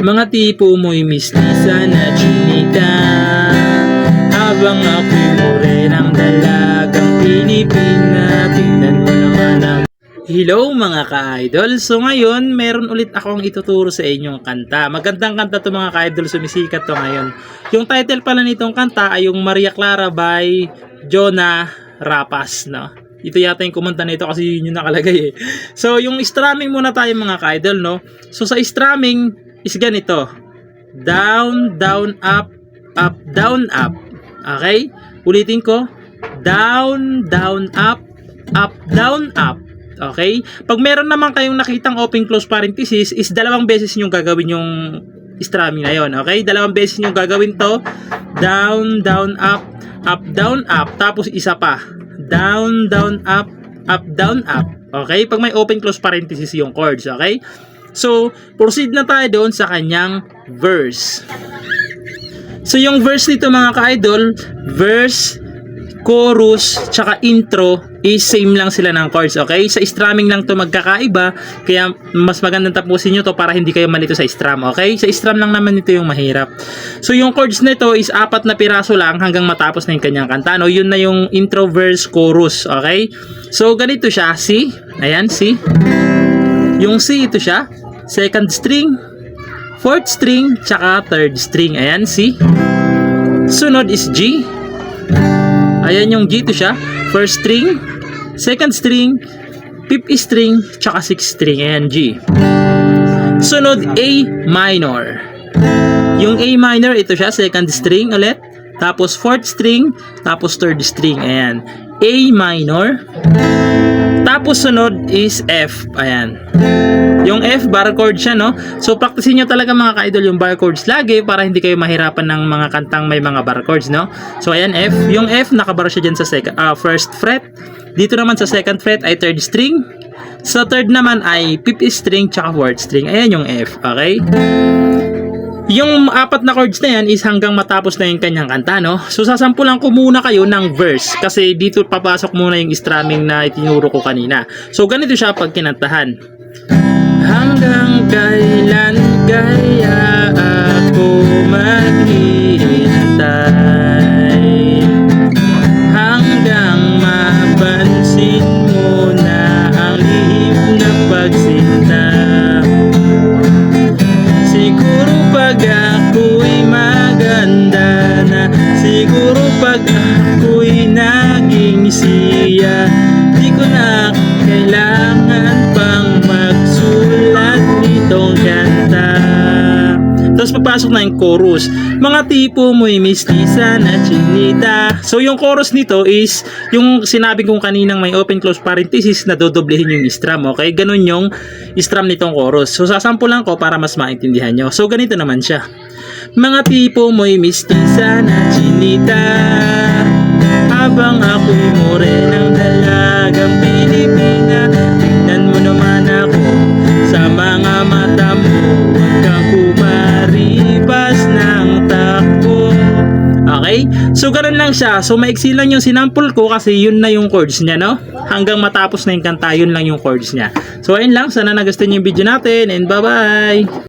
Mga tipo mo'y mistisa na chinita, habang ako'y morenang dalagang Pilipina. Tingnan mo naman ang... Hello mga ka-idol! So ngayon, meron ulit akong ituturo sa inyong kanta. Magandang kanta to mga ka-idol, sumisikat to ngayon. Yung title pala nitong kanta ay yung Maria Clara by Jonah Rapas, no? Ito yata yung kumanta nito kasi yun yung nakalagay eh. So yung strumming muna tayo mga ka-idol, no? So sa strumming is ganito. Down, down, up, up, down, up. Okay? Ulitin ko. Down, down, up, down, up. Okay? Pag meron naman kayong nakitang open close parenthesis is dalawang beses nyo gagawin yung strumming na yun. Okay? Dalawang beses nyo gagawin to. Down, down, up, down, up. Tapos isa pa. Down, down, up, down, up. Okay? Pag may open close parenthesis yung chords. Okay? So, proceed na tayo doon sa kanyang verse. So, yung verse nito mga ka-idol, verse, chorus, tsaka intro is same lang sila ng chords, okay? Sa strumming lang to magkakaiba, kaya mas magandang tapusin nyo to para hindi kayo malito sa strum, okay? Sa strum lang naman ito yung mahirap. So, yung chords nito is 4 na piraso lang hanggang matapos na yung kanyang kanta, no? Yun na yung intro, verse, chorus, okay? So, ganito siya, C, ayan, C. Yung C, ito siya, second string, fourth string, tsaka third string, ayan, C. Sunod is G. Ayan yung G, ito siya, first string, second string, fifth string, tsaka sixth string, ayan, G. Sunod, A minor. Yung A minor, ito siya, second string ulit, tapos fourth string, tapos third string, ayan. A minor. Tapos sunod is F, ayan. Yung F, bar chord siya, no? So, practicein nyo talaga mga ka-idol yung bar chords lagi para hindi kayo mahirapan ng mga kantang may mga bar chords, no? So, ayan, F. Yung F, nakabar siya dyan sa first fret. Dito naman sa second fret ay third string. Sa third naman ay fifth string tsaka fourth string. Ayan yung F, okay? Yung 4 na chords na yan is hanggang matapos na yung kanyang kanta, no? So, sasampulan ko muna kayo ng verse kasi dito papasok muna yung strumming na itinuro ko kanina. So, ganito siya pag kinantahan. Hanggang kailan kaya ako maghihintay, hanggang mapansin mo na ang lihim na pagsinta. Siguro pag ako'y maganda na, siguro pag ako'y naging siya, di ko na kailangan pang magsulat nitong kanta. Tapos papasok na yung chorus. Mga tipo mo'y mistisa na chinita. So yung chorus nito is yung sinabi kong kaninang may open close parenthesis na dodoblehin yung strum, okay? Ganun yung strum nitong chorus. So sasampulan ko para mas maintindihan nyo. So ganito naman siya. Mga tipo mo'y mistisa na chinita, habang ako'y morenang dalagang Pilipina. Tingnan mo naman ako sa mga mata mo, huwag kang kumaripas ng takbo. Okay? So, ganun lang siya. So, maiksi lang yung sinample ko kasi yun na yung chords niya, no? Hanggang matapos na yung kanta, yun lang yung chords niya. So, ayun lang. Sana nagustuhan yung video natin and bye-bye!